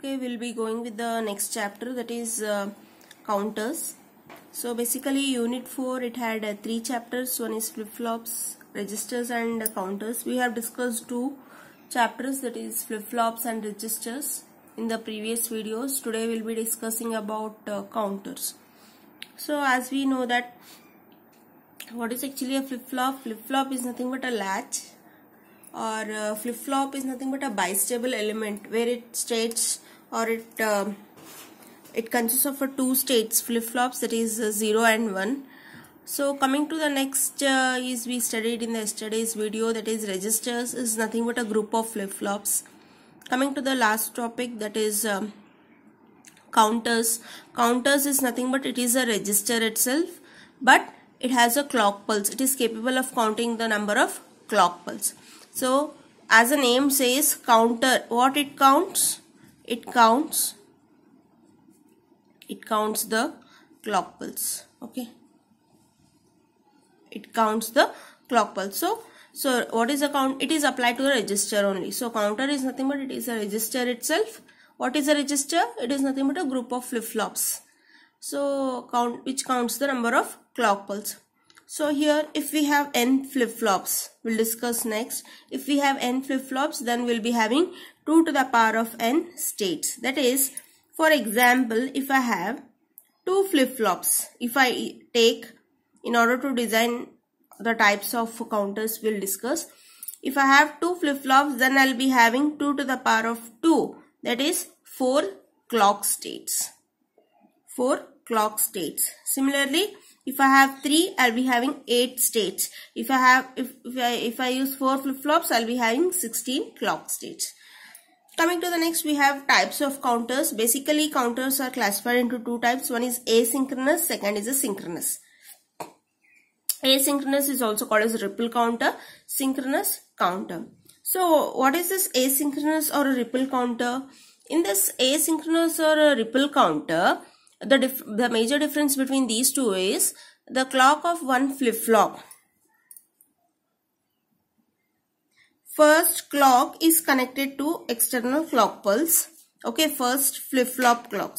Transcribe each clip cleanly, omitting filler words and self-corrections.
Okay, we'll be going with the next chapter, that is counters. So basically unit 4, it had 3 chapters. One is flip-flops, registers and counters. We have discussed 2 chapters, that is flip-flops and registers in the previous videos. Today we'll be discussing about counters. So as we know that what is actually a flip-flop? Flip-flop is nothing but a latch, or flip-flop is nothing but a bistable element where it states, or it consists of 2 states, flip-flops, that is 0 and 1. So coming to the next is we studied in the yesterday's video, that is registers is nothing but a group of flip-flops. Coming to the last topic, that is counters. Counters is nothing but it is a register itself, but it has a clock pulse. It is capable of counting the number of clock pulse. So as the name says, counter, what it counts? It counts the clock pulse. Okay, it counts the clock pulse. So what is a count? It is applied to the register only. So counter is nothing but it is a register itself. What is a register? It is nothing but a group of flip-flops. So which counts the number of clock pulse. So here if we have n flip-flops, we'll discuss next. If we have n flip-flops, then we'll be having 2 to the power of n states. That is, for example, if I have 2 flip-flops, if I take, in order to design the types of counters we'll discuss, if I have 2 flip-flops, then I'll be having 2 to the power of 2, that is 4 clock states. 4 clock states. Similarly, if I have 3, I'll be having 8 states. If I use 4 flip-flops, I'll be having 16 clock states. Coming to the next, we have types of counters. Basically, counters are classified into 2 types. One is asynchronous, second is a synchronous. Asynchronous is also called as a ripple counter, synchronous counter. So what is this asynchronous or a ripple counter? In this asynchronous or a ripple counter, the major difference between these two is the clock of one flip-flop. First clock is connected to external clock pulse. Okay, first flip-flop clock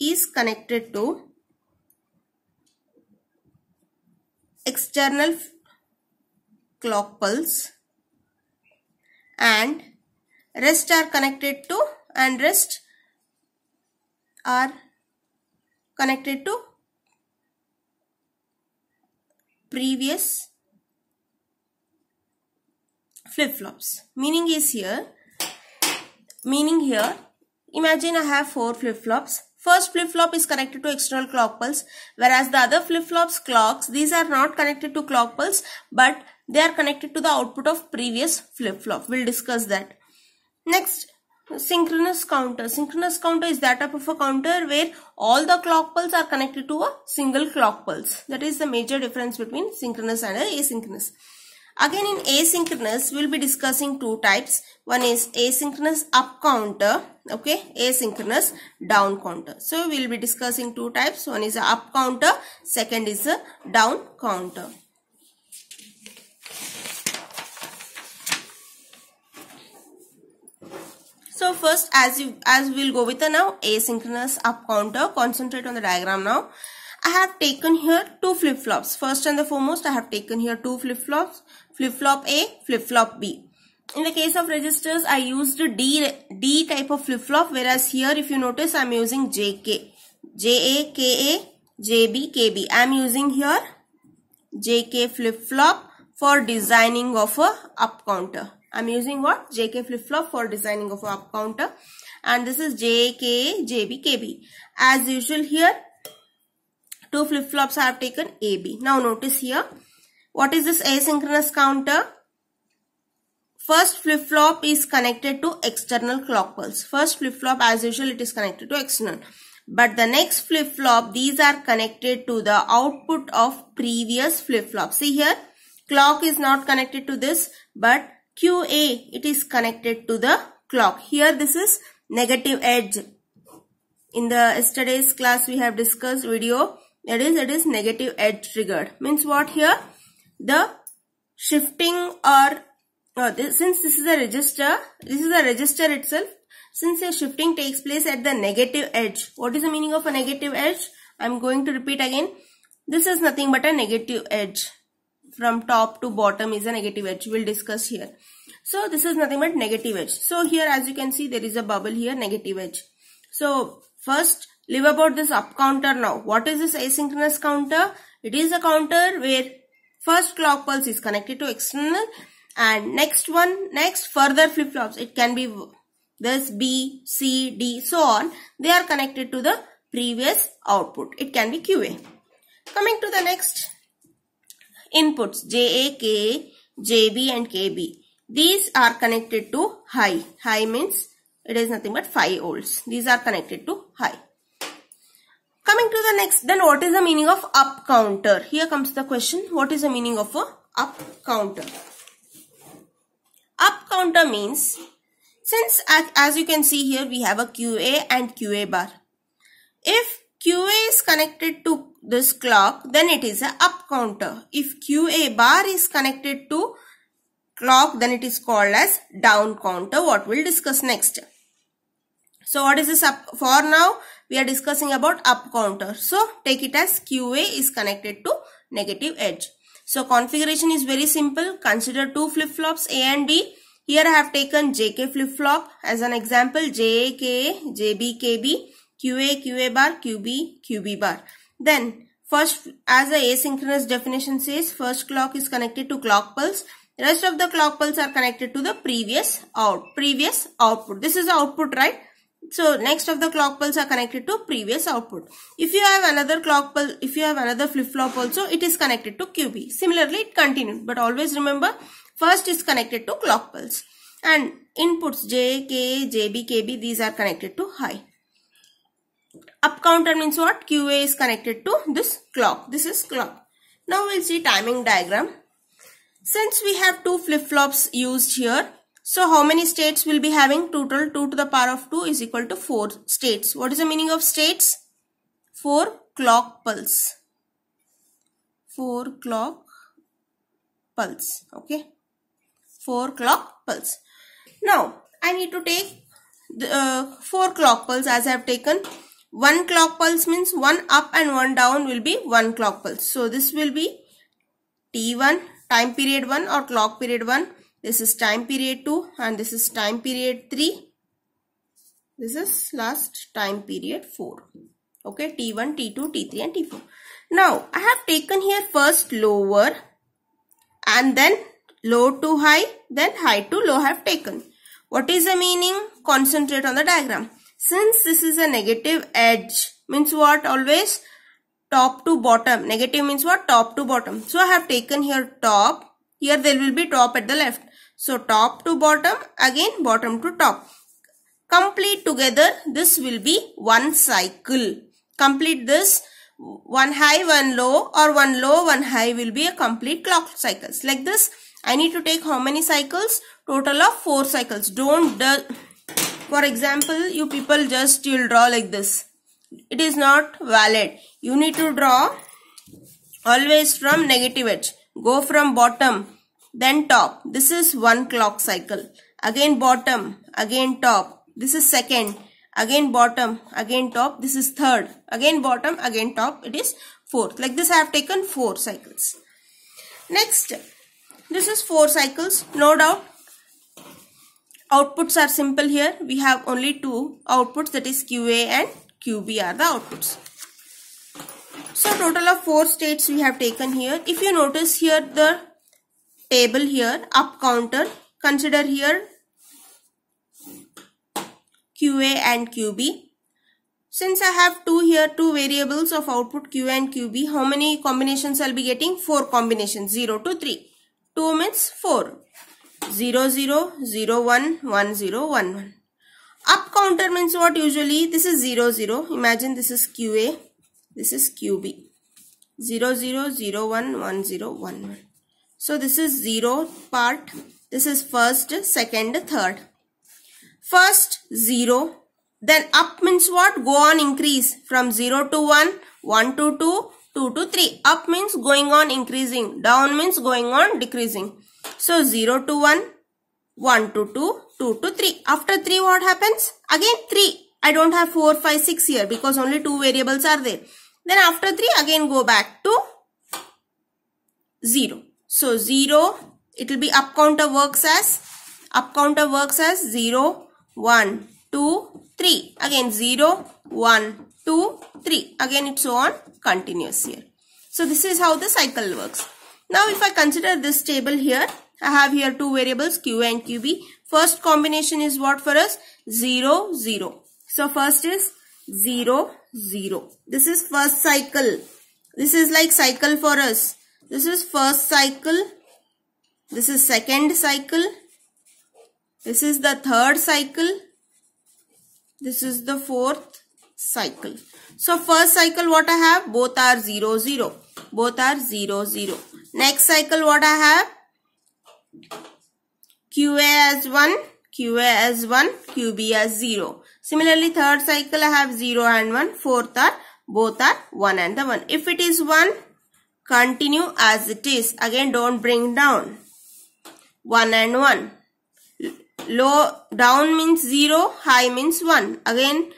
is connected to external clock pulse, and rest are connected to previous flip-flops. Meaning here, imagine I have 4 flip-flops. First flip-flop is connected to external clock pulse, whereas the other flip-flops clocks, these are not connected to clock pulse, but they are connected to the output of previous flip-flop. We'll discuss that. Next, synchronous counter. Synchronous counter is that type of a counter where all the clock pulse are connected to a single clock pulse. That is the major difference between synchronous and asynchronous. Again, in asynchronous, we'll be discussing 2 types. One is asynchronous up counter, okay, asynchronous down counter. So we'll be discussing 2 types. One is a up counter, second is a down counter. So first, as we'll go with the now asynchronous up counter, concentrate on the diagram now. I have taken here 2 flip-flops. First and the foremost, I have taken here 2 flip-flops. Flip-flop A, flip-flop B. In the case of registers, I used D type of flip-flop, whereas here if you notice, I am using JK. JA, KA, JB, KB. I am using here JK flip-flop for designing of a up counter. I am using what? JK flip-flop for designing of a up counter. And this is JK, JB, KB. As usual here, 2 flip-flops I have taken AB. Now notice here, what is this asynchronous counter? First flip-flop is connected to external clock pulse. First flip-flop, as usual, it is connected to external. But the next flip-flop, these are connected to the output of previous flip-flop. See here, clock is not connected to this, but QA, it is connected to the clock. Here this is negative edge. In the yesterday's class, we have discussed video. It is negative edge triggered. Means what here? The shifting or since this is a register itself, since a shifting takes place at the negative edge. What is the meaning of a negative edge? I'm going to repeat again. This is nothing but a negative edge. From top to bottom is a negative edge. We'll discuss here. So this is nothing but negative edge. So here as you can see there is a bubble here, negative edge. So first leave about this up counter now. What is this asynchronous counter? It is a counter where first clock pulse is connected to external and next further flip-flops. It can be this B, C, D, so on. They are connected to the previous output. It can be QA. Coming to the next inputs, JA, KA, JB and KB. These are connected to high. High means it is nothing but 5 volts. These are connected to high. Coming to the next, then what is the meaning of up counter? Here comes the question. What is the meaning of a up counter? Up counter means, since as you can see here we have a QA and QA bar. If QA is connected to this clock, then it is a up counter. If QA bar is connected to clock, then it is called as down counter, what we'll discuss next. So what is this up? For now we are discussing about up counter. So take it as QA is connected to negative edge. So configuration is very simple. Consider two flip-flops A and D. Here I have taken JK flip-flop as an example. JA, KA, JB, KB, QA, QA bar, QB, QB bar. Then first, as the asynchronous definition says, first clock is connected to clock pulse. Rest of the clock pulse are connected to the previous output. This is the output, right? So next of the clock pulse are connected to previous output. If you have another clock pulse, if you have another flip-flop also, it is connected to QB. Similarly, it continues. But always remember, first is connected to clock pulse. And inputs J, K, JB, KB, these are connected to high. Up counter means what? QA is connected to this clock. This is clock. Now we'll see timing diagram. Since we have two flip-flops used here, so how many states will be having? Total 2 to the power of 2 is equal to 4 states. What is the meaning of states? 4 clock pulse. 4 clock pulse. Okay. 4 clock pulse. Now I need to take the 4 clock pulse as I have taken. 1 clock pulse means 1 up and 1 down will be 1 clock pulse. So this will be T1, time period 1 or clock period 1. This is time period 2 and this is time period 3. This is last time period 4. Okay, T1, T2, T3 and T4. Now, I have taken here first lower and then low to high, then high to low I have taken. What is the meaning? Concentrate on the diagram. Since this is a negative edge, means what? Always top to bottom. Negative means what? Top to bottom. So, I have taken here top. Here there will be top at the left. So, top to bottom, again bottom to top. Complete together, this will be one cycle. Complete this, one high, one low or one low, one high will be a complete clock cycles. Like this, I need to take how many cycles? Total of 4 cycles. For example, you people you'll draw like this. It is not valid. You need to draw always from negative edge. Go from bottom. Then top. This is 1 clock cycle. Again bottom. Again top. This is second. Again bottom. Again top. This is third. Again bottom. Again top. It is fourth. Like this I have taken 4 cycles. Next. This is 4 cycles. No doubt. Outputs are simple here. We have only 2 outputs, that is QA and QB are the outputs. So total of 4 states we have taken here. If you notice here the table here, up counter, consider here QA and QB. Since I have two variables of output QA and QB, how many combinations I'll be getting? 4 combinations, 0 to 3. 2 means 4. 0, 0, 0, 1, 1, 0, 1, 1. Up counter means what? Usually this is 0, 0. Imagine this is QA, this is QB. 0, 0, 0, 1, 1, 0, 1, 1. So this is 0 part. This is first, second, third. First 0. Then up means what? Go on increase from 0 to 1, 1 to 2, 2 to 3. Up means going on increasing. Down means going on decreasing. So 0 to 1, 1 to 2, 2 to 3. After 3 what happens? Again 3. I don't have 4, 5, 6 here because only 2 variables are there. Then after 3 again go back to 0. So 0, it will be up counter works as 0, 1, 2, 3. Again 0, 1, 2, 3. Again it's so on continuous here. So this is how the cycle works. Now if I consider this table here, I have here two variables QA and QB. First combination is what for us? 0, 0. So first is 0, 0. This is first cycle. This is like cycle for us. This is first cycle. This is second cycle. This is the third cycle. This is the fourth cycle. So first cycle what I have? Both are 0, 0. Both are 0, 0. Next cycle what I have? QA as 1, QA as 1, QB as 0. Similarly, third cycle I have 0 and 1. Fourth are, both are 1 and the 1. If it is 1, continue as it is. Again, don't bring down. 1 and 1. Low, down means 0, high means 1. Again,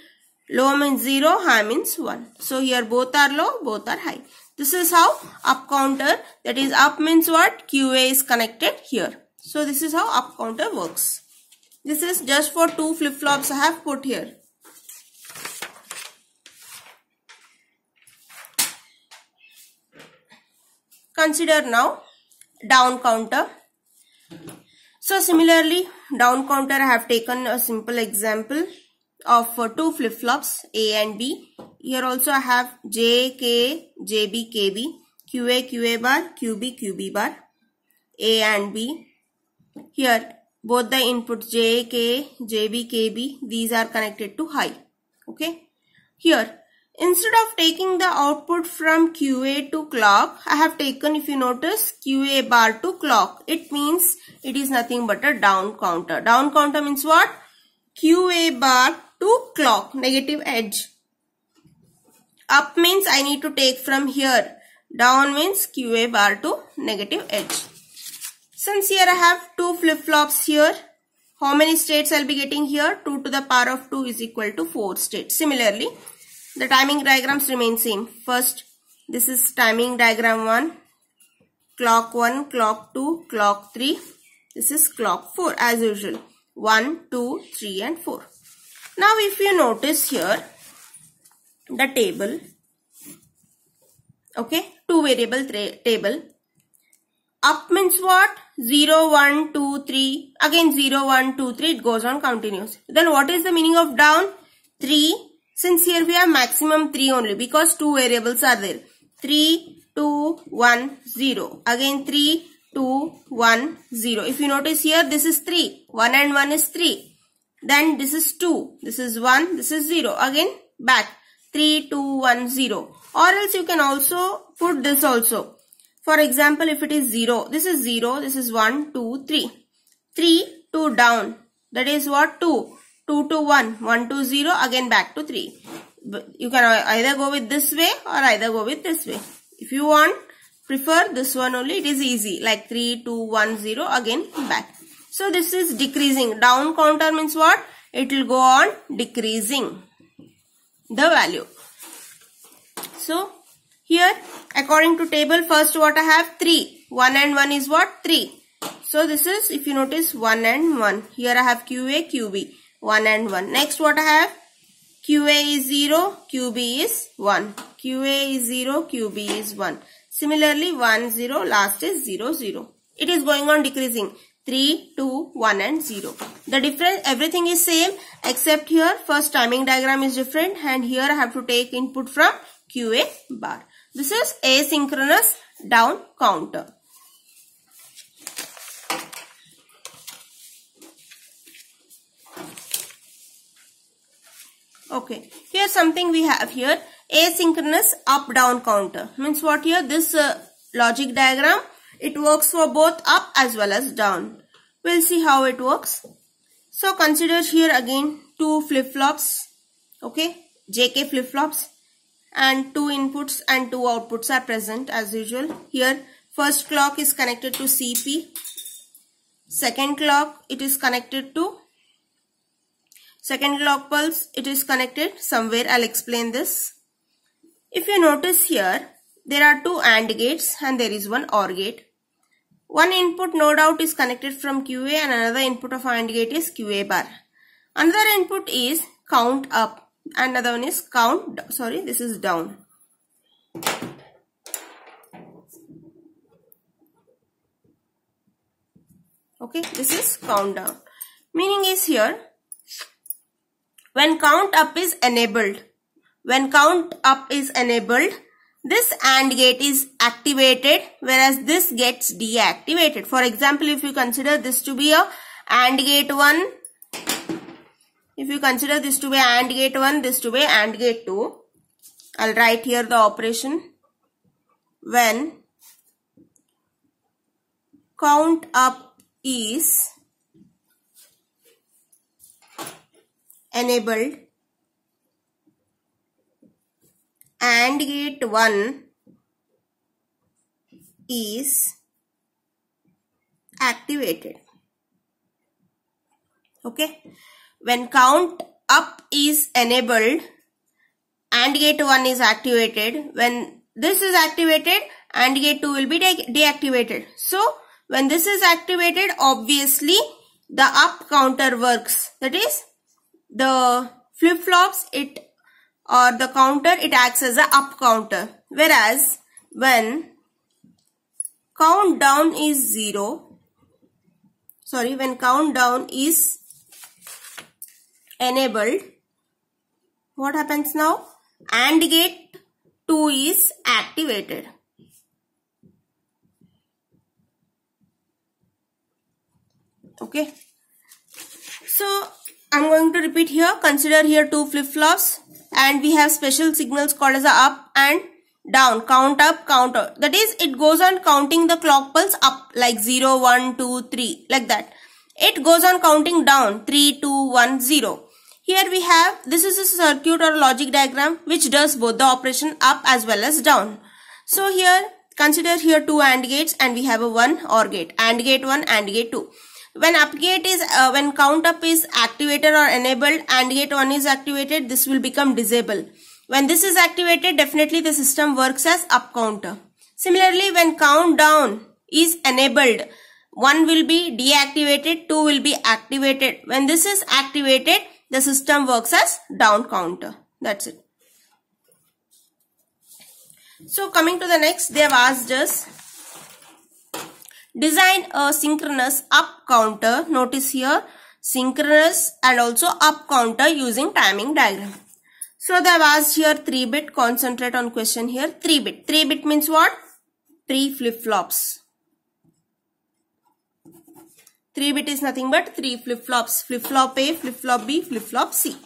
low means 0, high means 1. So, here both are low, both are high. This is how up counter, that is up means what? QA is connected here. So, this is how up counter works. This is just for two flip-flops I have put here. Consider now down counter. So, similarly, down counter I have taken a simple example of two flip-flops A and B. Here also I have J, K, JB, KB, QA, QA bar, QB, QB bar, A and B. Here both the inputs J, K, JB, KB, these are connected to high. Okay. Here instead of taking the output from QA to clock, I have taken, if you notice, QA bar to clock. It means it is nothing but a down counter. Down counter means what? QA bar to clock, negative edge. Up means I need to take from here. Down means QA bar to negative edge. Since here I have two flip-flops here, how many states I'll be getting here? 2 to the power of 2 is equal to 4 states. Similarly, the timing diagrams remain same. First, this is timing diagram 1, clock 1, clock 2, clock 3. This is clock 4 as usual. 1, 2, 3 and 4. Now if you notice here, the table, okay, two variable table. Up means what? 0, 1, 2, 3. Again 0, 1, 2, 3. It goes on continuous. Then what is the meaning of down? 3. Since here we have maximum 3 only because two variables are there. 3, 2, 1, 0. Again 3, 2, 1, 0. If you notice here, this is 3. 1 and 1 is 3. Then this is 2. This is 1. This is 0. Again back. 3, 2, 1, 0. Or else you can also put this also. For example, if it is 0, this is 0, this is 1, 2, 3. 3, 2 down. That is what? 2. 2 to 1, 1 to 0, again back to 3. You can either go with this way or either go with this way. If you want, prefer this one only, it is easy. Like 3, 2, 1, 0, again back. So this is decreasing. Down counter means what? It will go on decreasing the value. So here according to table, first what I have? 3. 1 and 1 is what? 3. So this is, if you notice, 1 and 1. Here I have QA, QB. 1 and 1. Next what I have? QA is 0, QB is 1. QA is 0, QB is 1. Similarly 1, 0, last is 0, 0. It is going on decreasing. 3, 2, 1 and 0. The difference, everything is same except here first timing diagram is different and here I have to take input from QA bar. This is asynchronous down counter. Okay, here's something we have here. Asynchronous up-down counter. Means what here? This logic diagram, it works for both up as well as down. We'll see how it works. So consider here again two flip-flops. Okay, JK flip-flops. And two inputs and two outputs are present as usual. Here first clock is connected to CP. second clock, it is connected to second clock pulse, it is connected somewhere. I'll explain this. If you notice here, there are two AND gates and there is one OR gate. One input no doubt is connected from QA and another input of AND gate is QA bar. Another input is count up and another one is count, sorry, this is down. Okay, this is count down. Meaning is here, when count up is enabled, this AND gate is activated whereas this gets deactivated. For example, if you consider this to be a AND gate 1, if you consider this to be AND gate 1, this to be AND gate 2, I'll write here the operation. When count up is enabled, AND gate 1 is activated. Okay. When count up is enabled, AND gate 1 is activated. When this is activated, AND gate 2 will be deactivated. So, when this is activated, obviously the up counter works. That is, the flip-flops, the counter, it acts as a up counter. Whereas, when count down is when count down is enabled, what happens now? AND gate 2 is activated. Okay. So, I'm going to repeat here. Consider here two flip-flops and we have special signals called as a up and down. Count up, count out. That is, it goes on counting the clock pulse up like 0, 1, 2, 3 like that. It goes on counting down 3, 2, 1, 0. Here we have, this is a circuit or logic diagram which does both the operation up as well as down. So here, consider here two AND gates and we have a one OR gate. AND gate 1, AND gate 2. When up gate is, when count up is activated or enabled, AND gate 1 is activated, this will become disable. When this is activated, definitely the system works as up counter. Similarly, when count down is enabled, 1 will be deactivated, 2 will be activated. When this is activated, the system works as down counter. That's it. So coming to the next, they have asked us, design a synchronous up counter. Notice here, synchronous and also up counter using timing diagram. So they have asked here 3-bit, concentrate on question here, 3-bit. 3-bit means what? 3 flip-flops. 3-bit is nothing but 3 flip-flops. Flip-flop A, flip-flop B, flip-flop C.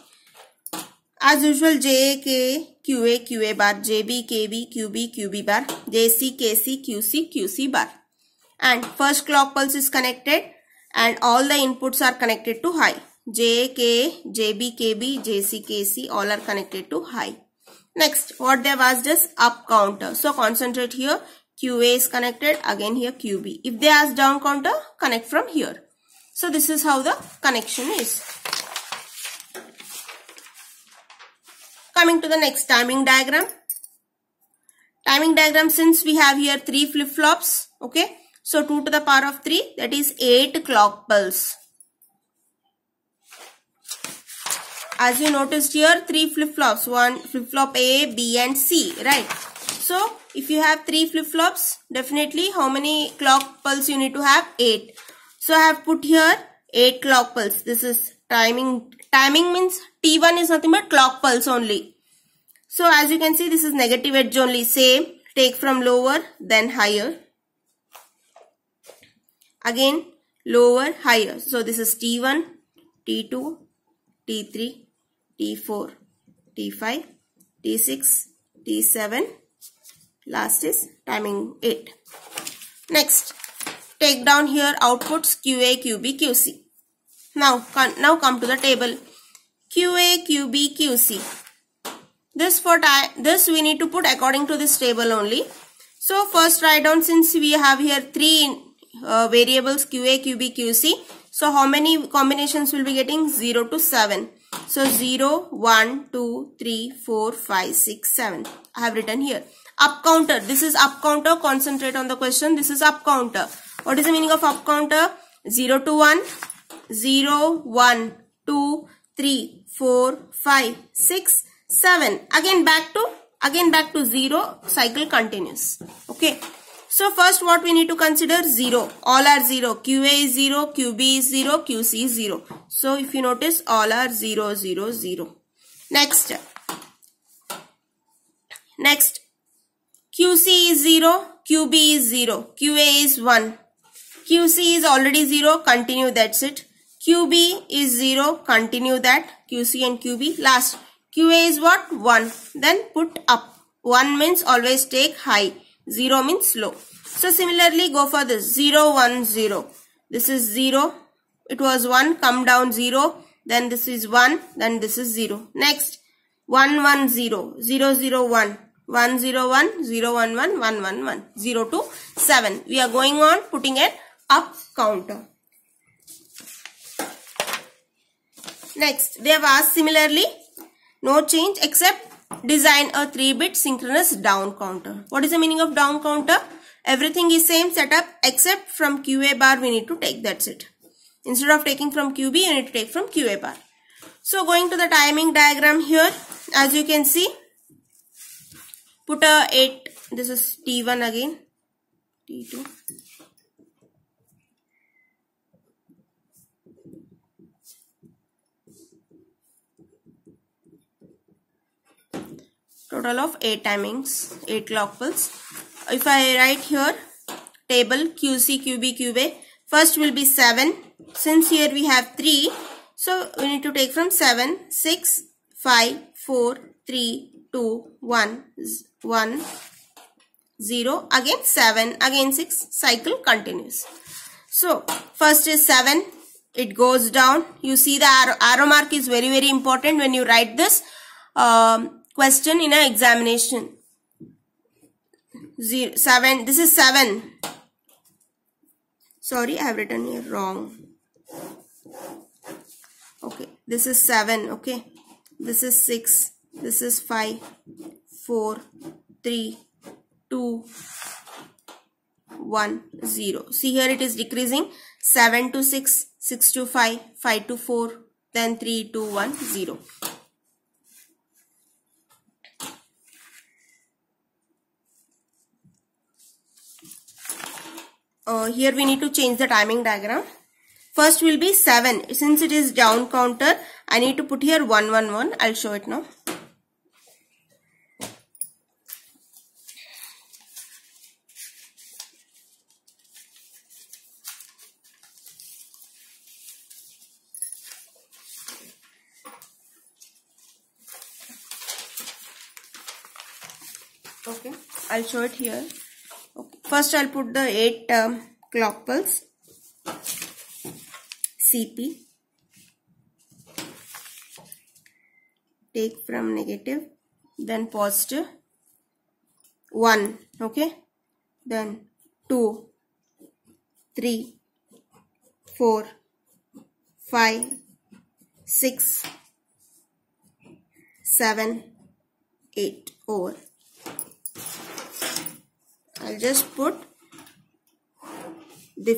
As usual, J, K, QA, QA bar, JB, KB, QB, QB bar, JC, KC, QC, QC bar. And first clock pulse is connected and all the inputs are connected to high. J, K, JB, KB, JC, KC all are connected to high. Next, what they have asked is up counter. So concentrate here. QA is connected, again here QB. If they ask down counter, connect from here. So this is how the connection is. Coming to the next timing diagram. Timing diagram, since we have here 3 flip-flops, okay. So 2 to the power of 3, that is 8 clock pulse. As you noticed here, 3 flip-flops, one flip-flop A, B and C, right? So if you have 3 flip-flops, definitely how many clock pulse you need to have? 8. So I have put here 8 clock pulse. This is timing. Timing means T1 is nothing but clock pulse only. So as you can see, this is negative edge only. Same, take from lower, then higher. Again, lower, higher. So this is T1, T2, T3, T4, T5, T6, T7. Last is timing 8. Next, take down here outputs QA, QB, QC. Now come to the table. QA, QB, QC. This we need to put according to this table only. So first write down, since we have here 3 variables QA, QB, QC. So how many combinations will be getting? 0 to 7. So 0, 1, 2, 3, 4, 5, 6, 7. I have written here. Up counter. This is up counter. Concentrate on the question. This is up counter. What is the meaning of up counter? 0 to 1. 0, 1, 2, 3, 4, 5, 6, 7. Again back to 0. Cycle continues. Okay. So first what we need to consider? 0. All are 0. QA is 0. QB is 0. QC is 0. So if you notice, all are 0, 0, 0. Next. QC is 0. QB is 0. QA is 1. QC is already 0. Continue, that's it. QB is 0. Continue that. QC and QB. Last. QA is what? 1. Then put up. 1 means always take high. 0 means low. So similarly go for this. 0, 1, 0. This is 0. It was 1. Come down 0. Then this is 1. Then this is 0. Next. 1, 1, 0. 0, 0, 1. 1, 0, 1. 0, 1, 1. 1, 1, 1. 0 to 7. We are going on putting an up counter. Next. They have asked similarly. No change except design a 3-bit synchronous down counter. What is the meaning of down counter? Everything is same setup except from QA bar we need to take. That's it. Instead of taking from QB, you need to take from QA bar. So going to the timing diagram here, as you can see, put a 8. This is T1 again. T2. Total of 8 timings, 8 clock pulse. If I write here table QC, QB, QA, first will be 7. Since here we have 3, so we need to take from 7, 6, 5, 4, 3, 2, 1, 1, 0, again 7, again 6, cycle continues. So first is 7, it goes down. You see the arrow mark is very, very important when you write this question in an examination. 7, this is 7. Sorry, I have written here wrong. Okay, this is 7. Okay, this is 6. This is 5, 4, 3, 2, 1, 0. See here it is decreasing. 7 to 6, 6 to 5, 5 to 4, then 3, 2, 1, 0. Here we need to change the timing diagram. First will be 7. Since it is down counter, I need to put here 1, 1, 1. I'll show it now. Okay, I'll show it here. Okay. First I'll put the 8 clock pulse. CP. Take from negative, then positive. 1, okay. Then 2, 3, 4, 5, 6, 7, 8 over. I'll just put this.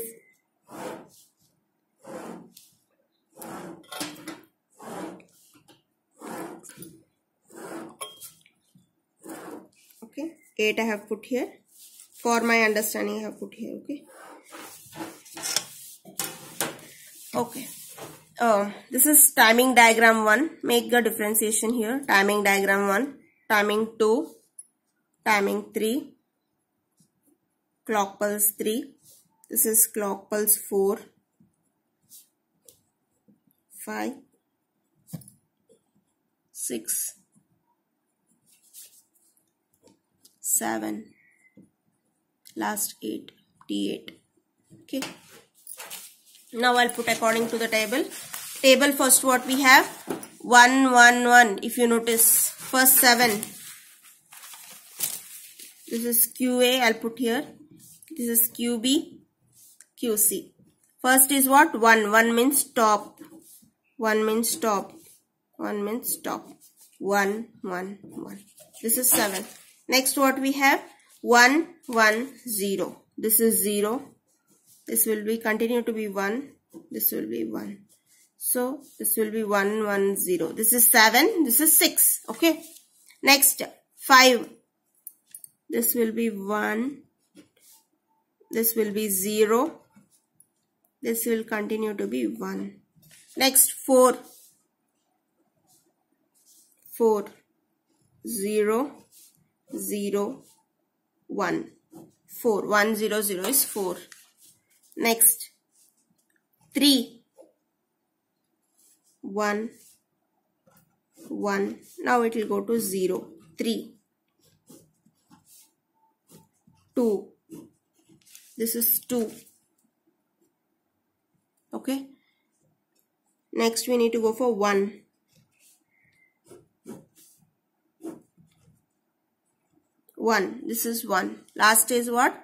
Okay, 8 I have put here. For my understanding, I have put here. Okay. Okay. This is timing diagram 1. Make the differentiation here. Timing diagram 1, timing 2, timing 3, clock pulse 3. This is clock pulse 4, 5, 6, 7, last 8, T8. Okay. Now I'll put according to the table. Table first what we have? 1, 1, 1. If you notice, first 7. This is QA, I'll put here. This is QB. QC. First is what? 1. 1 means stop. 1 means stop. 1 means stop. 1, 1, 1. This is 7. Next what we have? 1, 1, 0. This is 0. This will be continue to be 1. This will be 1. So this will be 1, 1, 0. This is 7. This is 6. Okay. Next 5. This will be 1. This will be 0. This will continue to be 1. Next 4. 4. 0, 0, 1. 4. 1, 0, 0 is 4. Next 3. 1, 1. Now it will go to 0. 3. 2. This is 2. Okay. Next we need to go for 1. 1. This is 1. Last is what?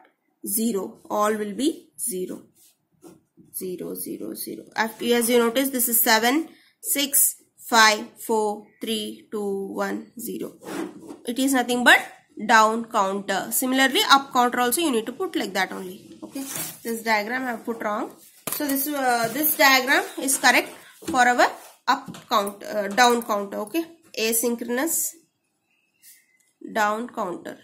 0. All will be 0. 0, 0, 0. As you notice, this is 7, 6, 5, 4, 3, 2, 1, 0. It is nothing but down counter. Similarly, up counter also you need to put like that only. Okay. This diagram I have put wrong. So this diagram is correct for our up count, down counter. Okay. Asynchronous down counter.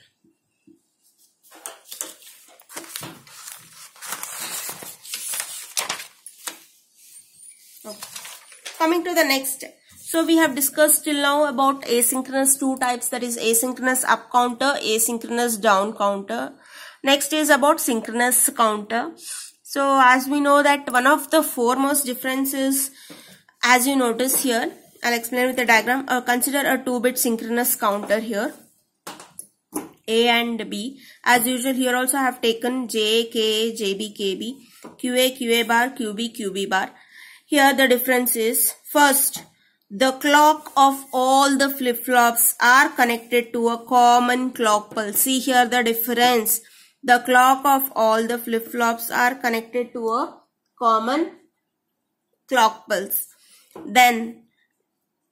Okay. Coming to the next. So we have discussed till now about asynchronous two types, that is asynchronous up counter, asynchronous down counter. Next is about synchronous counter. So as we know that one of the foremost differences, as you notice here, I'll explain with the diagram. Consider a 2-bit synchronous counter here, A and B. As usual, here also I have taken J, K, JB, KB, QA, QA bar, QB, QB bar. Here the difference is, first, the clock of all the flip-flops are connected to a common clock pulse. See here the difference. The clock of all the flip-flops are connected to a common clock pulse. Then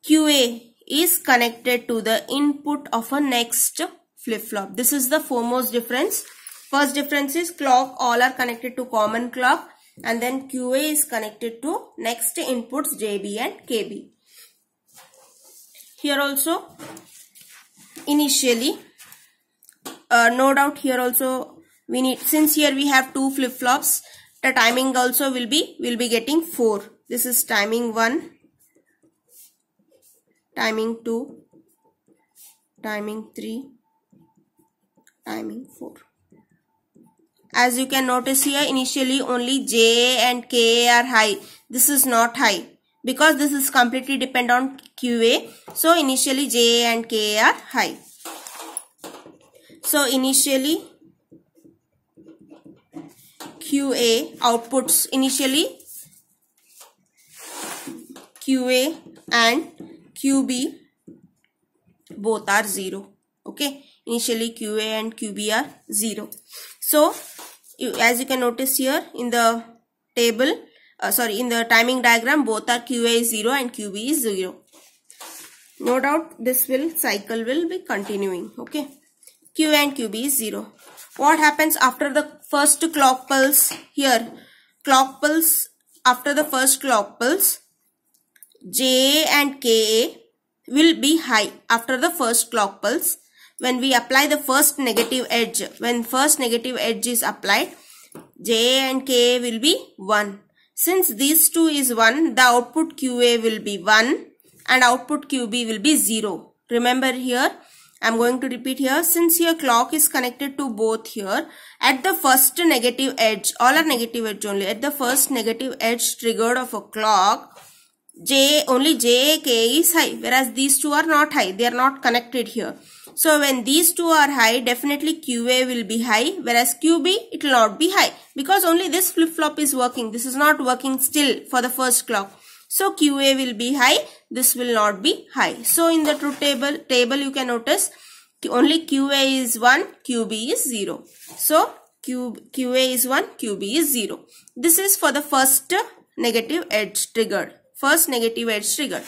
QA is connected to the input of a next flip-flop. This is the foremost difference. First difference is clock all are connected to common clock, and then QA is connected to next inputs JB and KB. Here also initially, no doubt here also we need, since here we have two flip-flops, the timing also will be getting 4. This is timing 1, timing 2, timing 3, timing 4. As you can notice here, initially only J and K are high. This is not high because this is completely depend on QA. So initially J and K are high. So initially QA outputs, initially QA and QB both are 0. Okay. Initially QA and QB are 0. So as you can notice here in the table, in the timing diagram, both are QA is 0 and QB is 0. No doubt this cycle will be continuing. Okay. QA and QB is 0. What happens after the first clock pulse? Here, clock pulse, after the first clock pulse, J and KA will be high after the first clock pulse. When we apply the first negative edge, when first negative edge is applied, J and K will be 1. Since these two is 1, the output QA will be 1 and output QB will be 0. Remember here, I am going to repeat here, since here clock is connected to both here, at the first negative edge, all are negative edge only, at the first negative edge triggered of a clock, only J, K is high, whereas these two are not high, they are not connected here. So when these two are high, definitely QA will be high, whereas QB, it will not be high, because only this flip-flop is working. This is not working still for the first clock. So QA will be high, this will not be high. So in the truth table you can notice only QA is 1, QB is 0. So QA is 1, QB is 0. This is for the first negative edge triggered. First negative edge trigger.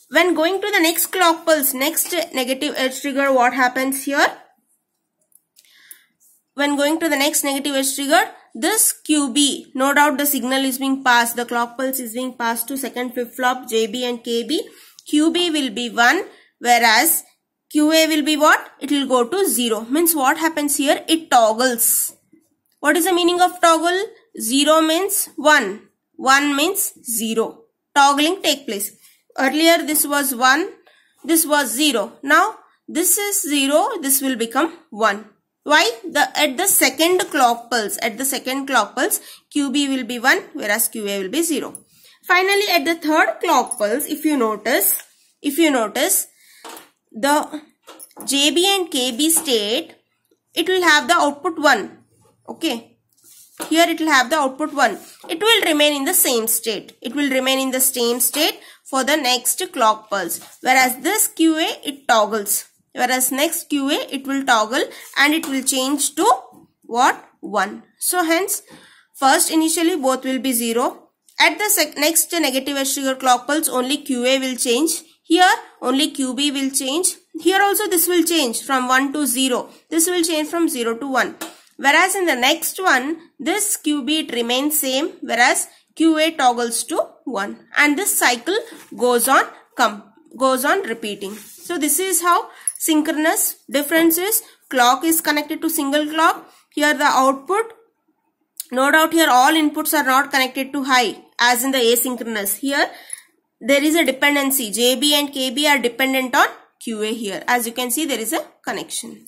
When going to the next clock pulse, next negative edge trigger, what happens here? When going to the next negative edge trigger, this QB, no doubt the signal is being passed, the clock pulse is being passed to second flip-flop JB and KB. QB will be 1, whereas QA will be what? It will go to 0. Means what happens here? It toggles. What is the meaning of toggle? 0 means 1. 1 means 0. Toggling take place. Earlier this was 1. This was 0. Now this is 0. This will become 1. Why? At the second clock pulse, QB will be 1, whereas QA will be 0. Finally, at the third clock pulse, if you notice, the JB and KB state, it will have the output 1. Okay. Here it will have the output 1. It will remain in the same state. It will remain in the same state for the next clock pulse. Whereas this QA, it toggles. Whereas next QA, it will toggle and it will change to what? 1. So hence, first initially both will be 0. At the next negative edge trigger clock pulse, only QA will change. Here, only QB will change. Here also this will change from 1 to 0. This will change from 0 to 1. Whereas in the next one, this QB it remains same, whereas QA toggles to 1. And this cycle goes on repeating. So this is how synchronous. Difference is clock is connected to single clock. Here the output, no doubt here all inputs are not connected to high as in the asynchronous. Here there is a dependency. JB and KB are dependent on QA here. As you can see, there is a connection.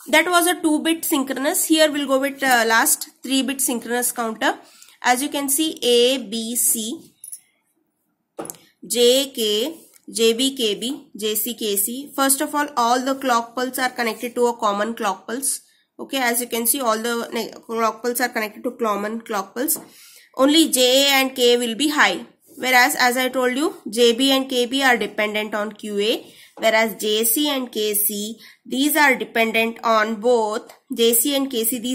That was a 2-bit synchronous. Here we'll go with last 3-bit synchronous counter. As you can see, A, B, C, J, K, JB, KB, JC, KC. First of all the clock pulses are connected to a common clock pulse. Okay, as you can see, all the clock pulses are connected to common clock pulse. Only J and K will be high. Whereas, as I told you, JB and KB are dependent on QA. Whereas JC and KC, these are dependent on both these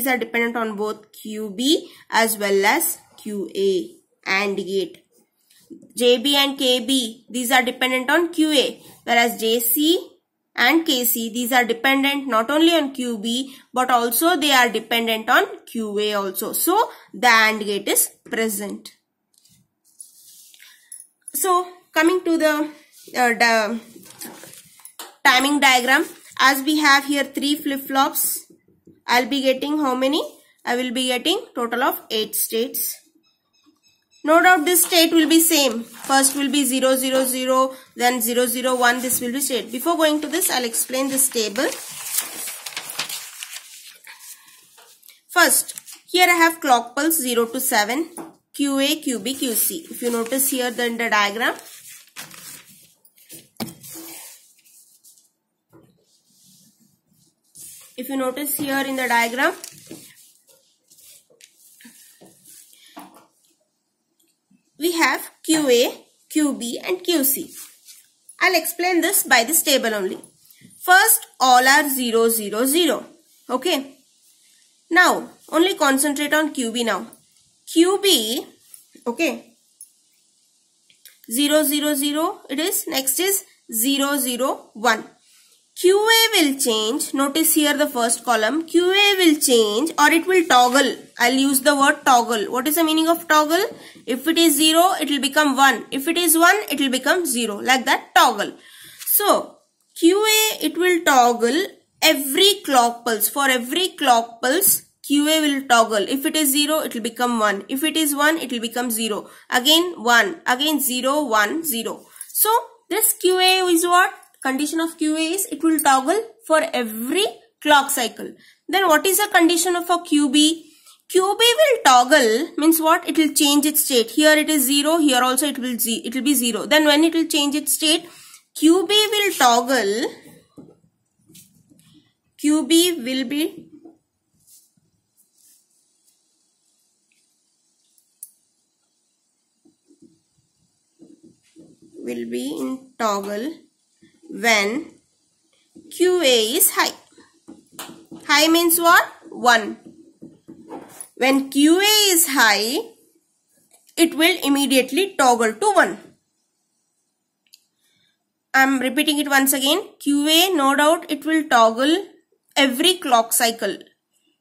are dependent on both QB as well as QA and gate. JB and KB, these are dependent on QA, whereas JC and KC, these are dependent not only on QB but also they are dependent on QA also. So the AND gate is present. So coming to the timing diagram, as we have here 3 flip-flops, I'll be getting how many? I will be getting total of 8 states. No doubt this state will be same. First will be 0, 0, 0, then 0, 0, 1. This will be state. Before going to this, I'll explain this table. First, here I have clock pulse 0 to 7, QA, QB, QC. If you notice here in the diagram, we have QA, QB and QC. I'll explain this by this table only. First, all are 0, 0, 0. Okay. Now, only concentrate on QB now. QB, okay, 0, 0, 0 it is. Next is 0, 0, 1. QA will change. Notice here the first column. QA will change or it will toggle. I'll use the word toggle. What is the meaning of toggle? If it is 0, it will become 1. If it is 1, it will become 0. Like that, toggle. So, QA, it will toggle every clock pulse. For every clock pulse, QA will toggle. If it is 0, it will become 1. If it is 1, it will become 0. Again 1. Again 0, 1, 0. So, this QA is what? Condition of QA is it will toggle for every clock cycle. Then what is the condition of a QB? QB will toggle means what? It will change its state. Here it is 0. Here also it will be 0. Then when it will change its state, QB will toggle. QB will be in toggle when QA is high. High means what? 1. When QA is high, it will immediately toggle to 1. I am repeating it once again. QA, no doubt, it will toggle every clock cycle.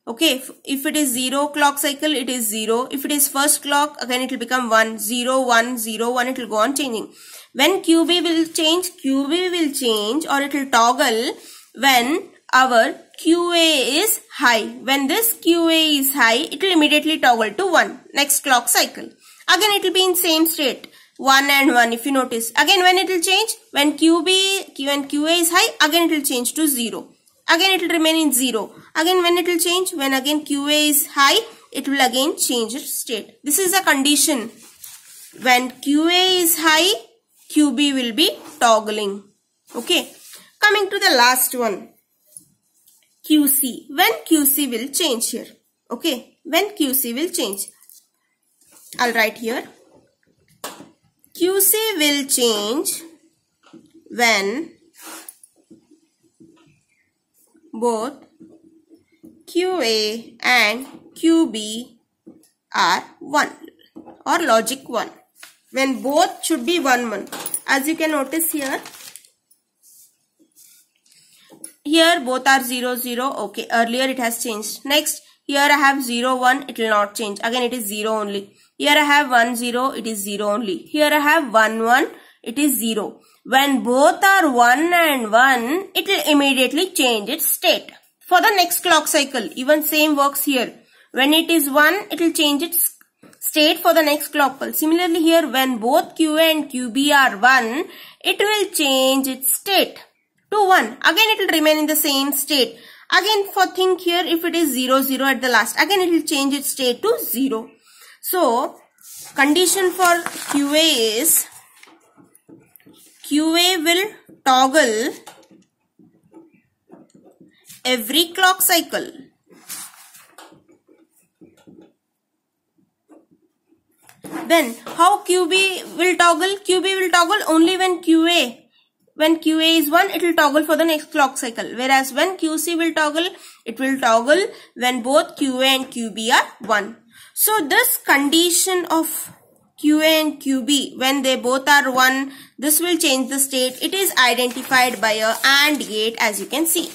Okay, if it is 0 clock cycle, it is 0. If it is first clock, again it will become 1, 0, 1, 0, 1, it will go on changing. When QB will change, or it will toggle when our QA is high. When this QA is high, it will immediately toggle to 1, next clock cycle. Again it will be in same state, 1 and 1 if you notice. Again when it will change, when QA is high, again it will change to 0. Again it will remain in 0. Again when it will change, when again QA is high, it will again change its state. This is a condition. When QA is high, QB will be toggling. Okay. Coming to the last one. QC. When QC will change here. Okay. When QC will change. I'll write here. QC will change when both QA and QB are 1 or logic 1. When both should be 1, 1. As you can notice here. Here both are 0, 0. Okay, earlier it has changed. Next, here I have 0, 1. It will not change. Again it is 0 only. Here I have 1, 0. It is 0 only. Here I have 1, 1. It is 0. When both are 1 and 1, it will immediately change its state. For the next clock cycle, even same works here. When it is 1, it will change its state for the next clock cycle. Similarly here, when both QA and QB are 1, it will change its state to 1. Again it will remain in the same state. Again for think here, if it is 0, 0 at the last, again it will change its state to 0. So, condition for QA is, QA will toggle every clock cycle. Then how QB will toggle? QB will toggle only when QA is 1, it will toggle for the next clock cycle. Whereas when QC will toggle, it will toggle when both QA and QB are 1. So this condition of QA and QB, when they both are 1, this will change the state. It is identified by a AND gate, as you can see.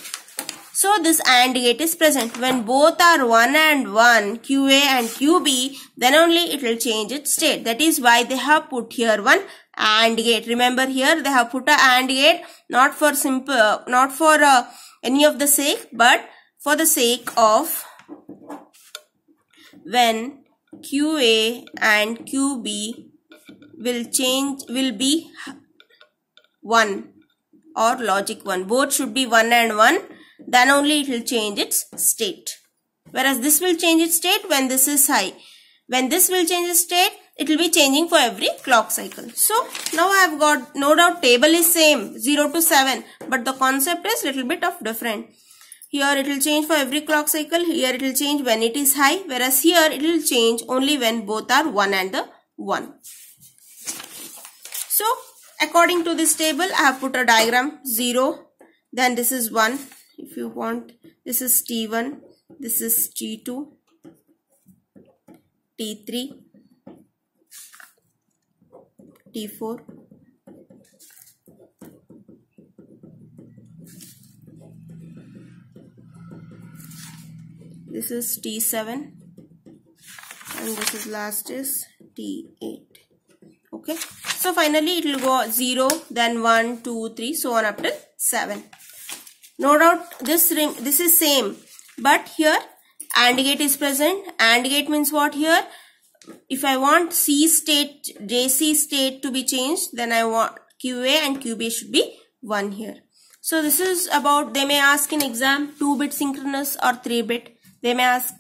So this AND gate is present. When both are 1 and 1, QA and QB, then only it will change its state. That is why they have put here one AND gate. Remember here they have put a AND gate, not for any of the sake, but for the sake of when QA and QB will be 1 or logic 1. Both should be 1 and 1. Then only it will change its state. Whereas this will change its state when this is high. When this will change its state, it will be changing for every clock cycle. So now I have got, no doubt table is same 0 to 7, but the concept is little bit of different. Here it will change for every clock cycle. Here it will change when it is high, whereas here it will change only when both are 1 and 1. So according to this table, I have put a diagram 0, then this is 1. If you want, this is T1, this is T2, T3, T4, this is T7, and this is last is T8. Okay, so finally it will go 0, then 1, 2, 3, so on up till 7. No doubt this is same, but here AND gate is present. AND gate means what here? If I want C state, JC state to be changed, then I want QA and QB should be 1 here. So this is about, they may ask in exam 2-bit synchronous or 3-bit. They may ask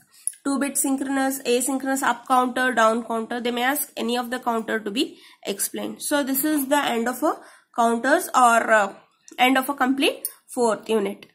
2-bit synchronous, asynchronous, up counter, down counter. They may ask any of the counter to be explained. So this is the end of a counters or end of a complete 4th unit.